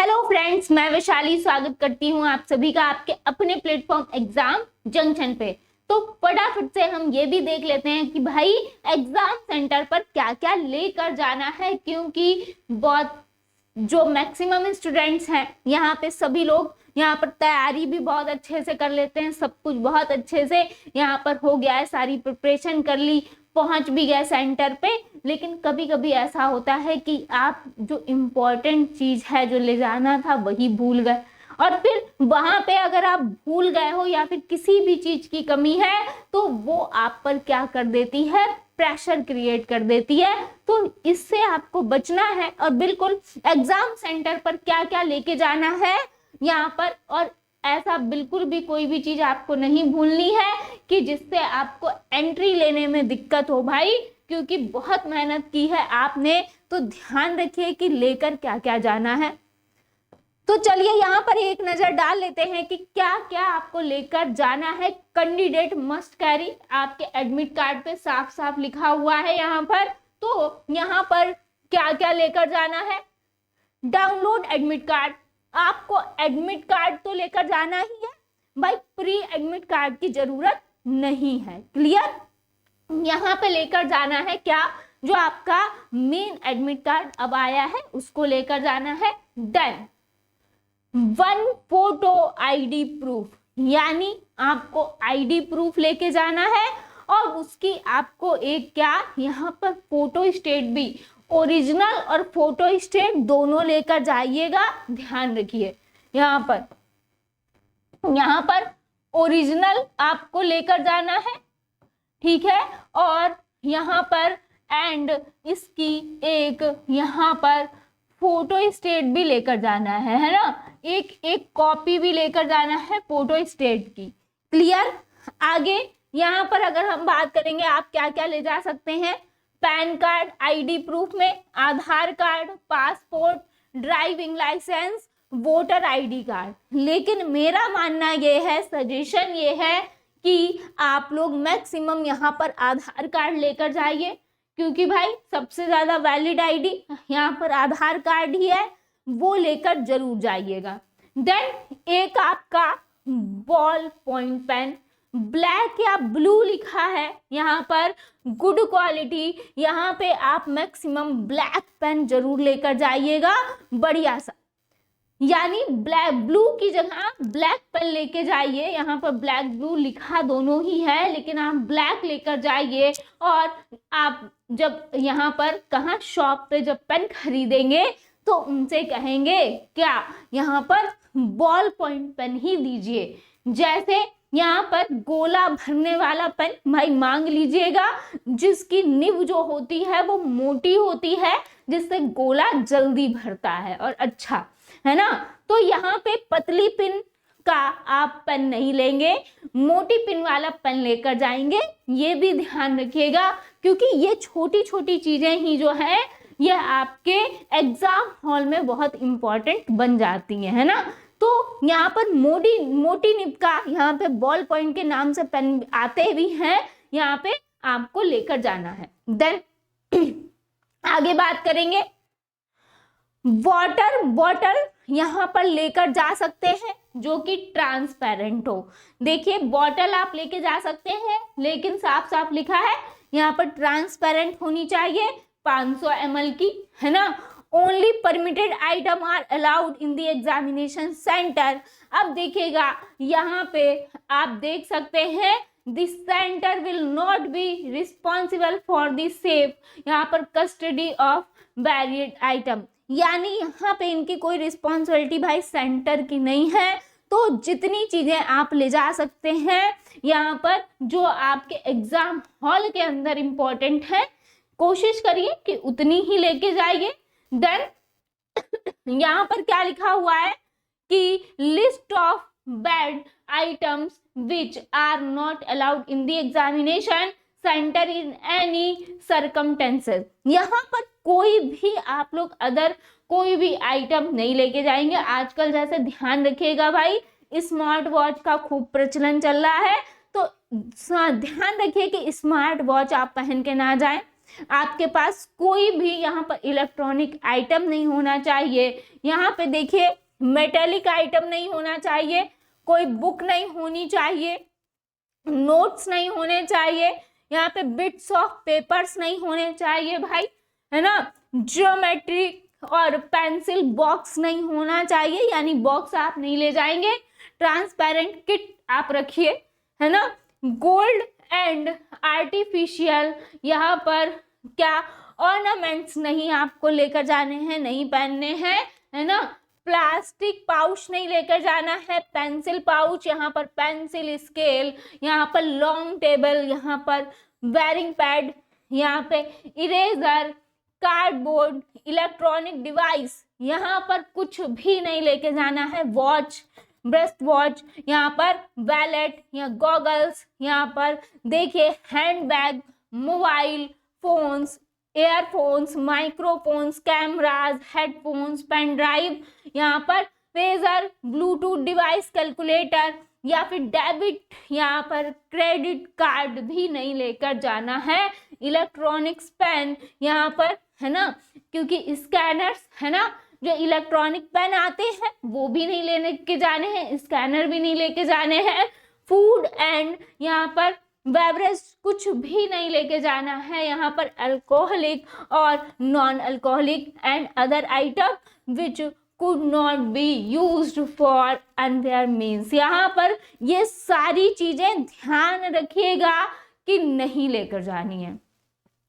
Hello friends, मैं वैशाली स्वागत करती हूँ आप सभी का आपके अपने प्लेटफॉर्म एग्जाम जंक्शन पे। तो फटाफट से हम ये भी देख लेते हैं कि भाई एग्जाम सेंटर पर क्या क्या लेकर जाना है, क्योंकि बहुत जो मैक्सिमम स्टूडेंट्स हैं यहाँ पे सभी लोग यहाँ पर तैयारी भी बहुत अच्छे से कर लेते हैं, सब कुछ बहुत अच्छे से यहाँ पर हो गया है, सारी प्रिपरेशन कर ली, पहुंच भी गए सेंटर पे। लेकिन कभी कभी ऐसा होता है कि आप जो इम्पोर्टेंट चीज है जो ले जाना था वही भूल गए, और फिर वहां पे अगर आप भूल गए हो या फिर किसी भी चीज की कमी है तो वो आप पर क्या कर देती है, प्रेशर क्रिएट कर देती है। तो इससे आपको बचना है और बिल्कुल एग्जाम सेंटर पर क्या क्या लेके जाना है यहाँ पर, और ऐसा बिल्कुल भी कोई भी चीज आपको नहीं भूलनी है कि जिससे आपको एंट्री लेने में दिक्कत हो भाई, क्योंकि बहुत मेहनत की है आपने। तो ध्यान रखिए कि लेकर क्या क्या जाना है। तो चलिए यहाँ पर एक नजर डाल लेते हैं कि क्या क्या आपको लेकर जाना है। कैंडिडेट मस्ट कैरी, आपके एडमिट कार्ड पे साफ साफ लिखा हुआ है यहाँ पर। तो यहाँ पर क्या क्या लेकर जाना है, डाउनलोड एडमिट कार्ड। आपको एडमिट कार्ड तो लेकर जाना ही है भाई, प्री एडमिट कार्ड की जरूरत नहीं है। क्लियर? यहाँ पे लेकर जाना है क्या, जो आपका मेन एडमिट कार्ड अब आया है उसको लेकर जाना है। देन 1 फोटो आईडी प्रूफ, यानी आपको आईडी प्रूफ लेके जाना है, और उसकी आपको एक क्या यहाँ पर फोटो स्टेट भी, ओरिजिनल और फोटो स्टेट दोनों लेकर जाइएगा। ध्यान रखिए यहाँ पर ओरिजिनल आपको लेकर जाना है, ठीक है, और यहाँ पर एंड इसकी एक यहाँ पर फोटो स्टेट भी लेकर जाना है ना, एक कॉपी भी लेकर जाना है फोटो स्टेट की। क्लियर? आगे यहाँ पर अगर हम बात करेंगे आप क्या क्या ले जा सकते हैं, पैन कार्ड आईडी प्रूफ में, Aadhaar card, passport, driving licence, voter ID card. लेकिन मेरा मानना ये है, सजेशन ये है कि आप लोग मैक्सिमम यहाँ पर आधार कार्ड लेकर जाइए, क्योंकि भाई सबसे ज्यादा वैलिड आईडी यहाँ पर आधार कार्ड ही है, वो लेकर जरूर जाइएगा। देन एक आपका बॉल पॉइंट पेन, ब्लैक या ब्लू लिखा है यहाँ पर, गुड क्वालिटी, यहाँ पे आप मैक्सिमम ब्लैक पेन जरूर लेकर जाइएगा, बढ़िया सा, यानी ब्लैक ब्लू की जगह ब्लैक पेन लेके जाइए। यहाँ पर ब्लैक ब्लू लिखा दोनों ही है, लेकिन आप ब्लैक लेकर जाइए। और आप जब यहाँ पर कहाँ शॉप पे जब पेन खरीदेंगे तो उनसे कहेंगे क्या, यहाँ पर बॉल पॉइंट पेन ही दीजिए। जैसे यहाँ पर गोला भरने वाला पेन भाई मांग लीजिएगा, जिसकी निब जो होती है वो मोटी होती है, जिससे गोला जल्दी भरता है और अच्छा है ना। तो यहाँ पे पतली पिन का आप पेन नहीं लेंगे, मोटी पिन वाला पेन लेकर जाएंगे। ये भी ध्यान रखिएगा, क्योंकि ये छोटी छोटी चीजें ही जो है ये आपके एग्जाम हॉल में बहुत इंपॉर्टेंट बन जाती है ना। तो यहाँ पर मोटी निब का यहाँ पे बॉल पॉइंट के नाम से पेन आते भी हैं, यहाँ पे आपको लेकर जाना है। देन आगे बात करेंगे, वाटर बॉटल यहाँ पर लेकर जा सकते हैं जो कि ट्रांसपेरेंट हो। देखिए बॉटल आप लेके जा सकते हैं, लेकिन साफ साफ लिखा है यहाँ पर ट्रांसपेरेंट होनी चाहिए, 500 ml की, है ना। Only permitted item are allowed in the examination centre. अब देखिएगा यहाँ पे आप देख सकते हैं, this centre will not be responsible for the safe यहाँ पर कस्टडी ऑफ वेरिएड आइटम, यानी यहाँ पे इनकी कोई रिस्पॉन्सिबिलिटी भाई सेंटर की नहीं है। तो जितनी चीजें आप ले जा सकते हैं यहाँ पर जो आपके एग्जाम हॉल के अंदर इंपॉर्टेंट है, कोशिश करिए कि उतनी ही लेके जाइए। देन यहाँ पर क्या लिखा हुआ है कि list of bad items which are not allowed in the examination centre in any circumstances. यहाँ पर कोई भी आप लोग अदर कोई भी आइटम नहीं लेके जाएंगे। आजकल जैसे ध्यान रखिएगा भाई, स्मार्ट वॉच का खूब प्रचलन चल रहा है, तो ध्यान रखिए कि स्मार्ट वॉच आप पहन के ना जाएं। आपके पास कोई भी यहाँ पर इलेक्ट्रॉनिक आइटम नहीं होना चाहिए। यहाँ पे देखिए मेटेलिक आइटम नहीं होना चाहिए, कोई बुक नहीं होनी चाहिए, नोट्स नहीं होने चाहिए, यहाँ पे बिट्स ऑफ पेपर्स नहीं होने चाहिए भाई, है ना। ज्योमेट्री और पेंसिल बॉक्स नहीं होना चाहिए, यानी बॉक्स आप नहीं ले जाएंगे। ट्रांसपेरेंट किट आप रखिए, है ना। गोल्ड एंड आर्टिफिशियल यहाँ पर क्या ऑर्नामेंट्स नहीं आपको लेकर जाने हैं, नहीं पहनने हैं, है ना। प्लास्टिक पाउच नहीं लेकर जाना है, पेंसिल पाउच, यहाँ पर पेंसिल स्केल, यहाँ पर लॉन्ग टेबल, यहाँ पर वेरिंग पैड, यहाँ पे इरेजर, कार्डबोर्ड, इलेक्ट्रॉनिक डिवाइस यहाँ पर कुछ भी नहीं लेके जाना है। वॉच, ब्रेस्ट वॉच, यहाँ पर वैलेट या गॉगल्स, यहाँ पर देखिए handbag, mobile phones, earphones, microphones, cameras, headphones, pen drive, यहाँ पर पेजर, ब्लूटूथ डिवाइस, कैलकुलेटर या फिर डेबिट यहाँ पर क्रेडिट कार्ड भी नहीं लेकर जाना है। इलेक्ट्रॉनिक्स पेन यहाँ पर, है ना, क्योंकि स्कैनर्स, है ना, जो इलेक्ट्रॉनिक पेन आते हैं वो भी नहीं लेने के जाने हैं, स्कैनर भी नहीं लेके जाने हैं। फूड एंड यहाँ पर बेवरेज कुछ भी नहीं लेके जाना है। यहाँ पर अल्कोहलिक और non alcoholic and other item which could not be used for any other means, यहाँ पर ये सारी चीजें ध्यान रखिएगा कि नहीं लेकर जानी है।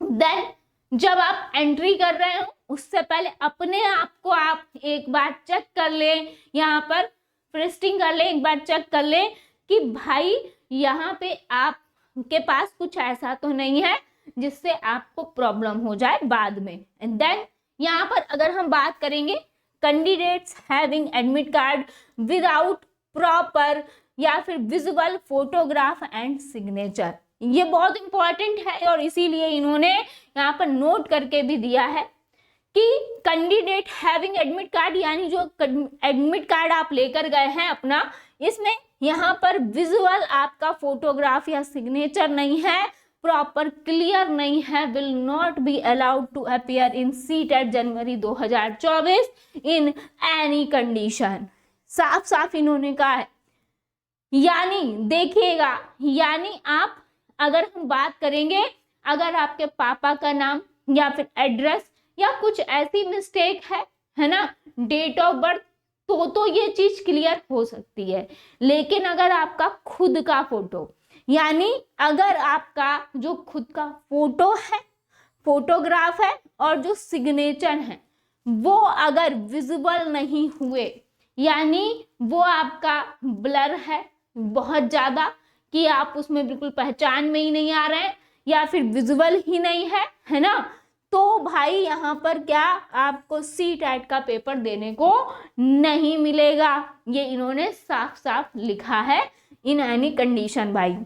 देन जब आप एंट्री कर रहे हो उससे पहले अपने आप को आप एक बार चेक कर लें, यहाँ पर फ्रिस्टिंग कर लें, एक बार चेक कर लें कि भाई यहाँ पे आपके पास कुछ ऐसा तो नहीं है जिससे आपको प्रॉब्लम हो जाए बाद में। एंड देन यहाँ पर अगर हम बात करेंगे candidates having admit card without proper या फिर विजिबल फोटोग्राफ एंड सिग्नेचर, ये बहुत इंपॉर्टेंट है और इसीलिए इन्होंने यहाँ पर नोट करके भी दिया है कि कैंडिडेट हैविंग एडमिट कार्ड, यानी जो एडमिट कार्ड आप लेकर गए हैं अपना, इसमें यहाँ पर विजुअल आपका फोटोग्राफ या सिग्नेचर नहीं है, प्रॉपर क्लियर नहीं है, will not be allowed to appear in CTET January 2024 in any condition. साफ साफ इन्होंने कहा है। यानी देखिएगा, यानी आप अगर हम बात करेंगे, अगर आपके पापा का नाम या फिर एड्रेस या कुछ ऐसी मिस्टेक है ना, डेट ऑफ बर्थ, तो ये चीज क्लियर हो सकती है। लेकिन अगर आपका खुद का फोटो, यानी अगर आपका जो खुद का फोटो है, फोटोग्राफ है और जो सिग्नेचर है वो अगर विजिबल नहीं हुए, यानी वो आपका ब्लर है बहुत ज्यादा कि आप उसमें बिल्कुल पहचान में ही नहीं आ रहे हैं या फिर विजुअल ही नहीं है ना, तो भाई यहाँ पर क्या आपको सीटेट का पेपर देने को नहीं मिलेगा। ये इन्होंने साफ साफ लिखा है इन एनी कंडीशन भाई।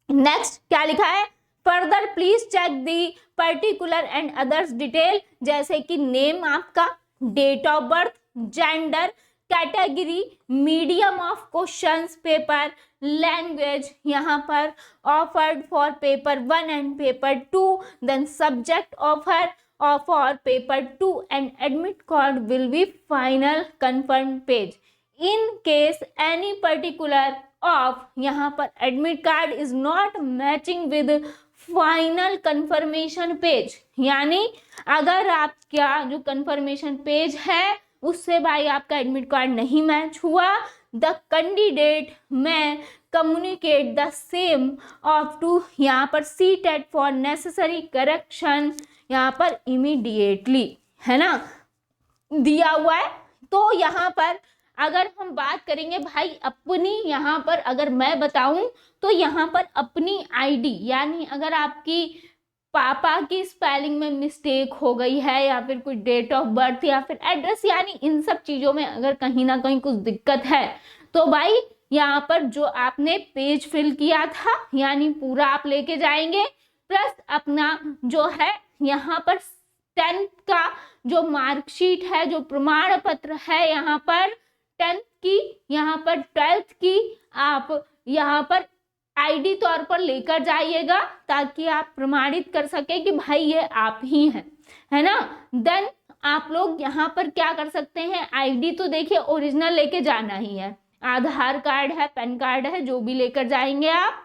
नेक्स्ट क्या लिखा है, further please check the particular and others detail, जैसे कि नेम आपका, date of birth, gender, category, medium of questions paper, language यहाँ पर offered for paper 1 and paper 2, then subject offer for paper 2 and admit card will be final confirm page in case any particular of यहाँ पर admit card is not matching with final confirmation page, यानी अगर आपका जो confirmation page है उससे भाई आपका एडमिट कार्ड नहीं मैच हुआ, the candidate may communicate the same of to यहाँ पर सीटेट फॉर नेसेसरी करेक्शन यहाँ पर इमीडिएटली, है ना, दिया हुआ है। तो यहाँ पर अगर हम बात करेंगे भाई अपनी, यहाँ पर अगर मैं बताऊं तो यहाँ पर अपनी आईडी, यानी अगर आपकी पापा की स्पेलिंग में मिस्टेक हो गई है या फिर कोई डेट ऑफ बर्थ या फिर एड्रेस, यानी इन सब चीज़ों में अगर कहीं ना कहीं कुछ दिक्कत है तो भाई यहाँ पर जो आपने पेज फिल किया था यानी पूरा आप लेके जाएंगे, प्लस अपना जो है यहाँ पर 10th का जो मार्कशीट है, जो प्रमाण पत्र है, यहाँ पर 10th की, यहाँ पर 12th की, आप यहाँ पर आईडी तौर पर लेकर जाइएगा ताकि आप प्रमाणित कर सके कि भाई ये आप ही हैं, है ना। देन आप लोग यहाँ पर क्या कर सकते हैं, आईडी तो देखिए ओरिजिनल लेके जाना ही है, आधार कार्ड है, पैन कार्ड है, जो भी लेकर जाएंगे आप।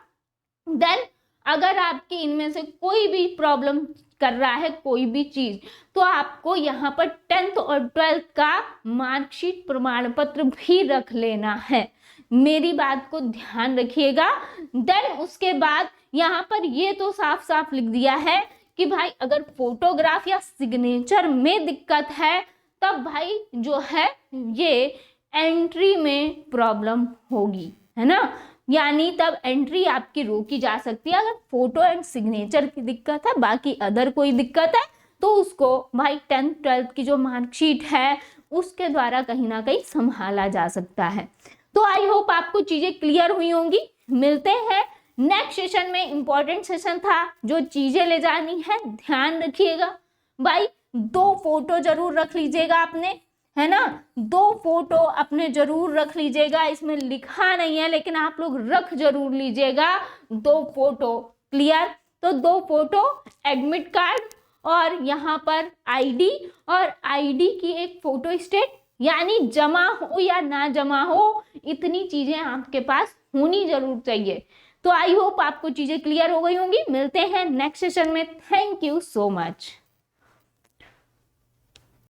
देन अगर आपकी इनमें से कोई भी प्रॉब्लम कर रहा है कोई भी चीज, तो आपको यहाँ पर 10th और 12th का मार्कशीट प्रमाण पत्र भी रख लेना है, मेरी बात को ध्यान रखिएगा। देन उसके बाद यहाँ पर ये तो साफ साफ लिख दिया है कि भाई अगर फोटोग्राफ या सिग्नेचर में दिक्कत है तब भाई जो है ये एंट्री में प्रॉब्लम होगी, है ना, यानी तब एंट्री आपकी रोकी जा सकती है। अगर फोटो एंड सिग्नेचर की दिक्कत है, बाकी अदर कोई दिक्कत है तो उसको भाई 10th 12th की जो मार्कशीट है उसके द्वारा कहीं ना कहीं संभाला जा सकता है। तो आई होप आपको चीजें क्लियर हुई होंगी। मिलते हैं नेक्स्ट सेशन में, इंपॉर्टेंट सेशन था, जो चीजें ले जानी है ध्यान रखिएगा भाई। 2 फोटो जरूर रख लीजिएगा आपने, है ना, 2 फोटो अपने जरूर रख लीजिएगा, इसमें लिखा नहीं है लेकिन आप लोग रख जरूर लीजिएगा 2 फोटो, क्लियर। तो 2 फोटो, एडमिट कार्ड और यहाँ पर आईडी, और आईडी की एक फोटो स्टेट, यानी जमा हो या ना जमा हो इतनी चीजें आपके पास होनी जरूर चाहिए। तो आई होप आपको चीजें क्लियर हो गई होंगी। मिलते हैं नेक्स्ट सेशन में। Thank you so much.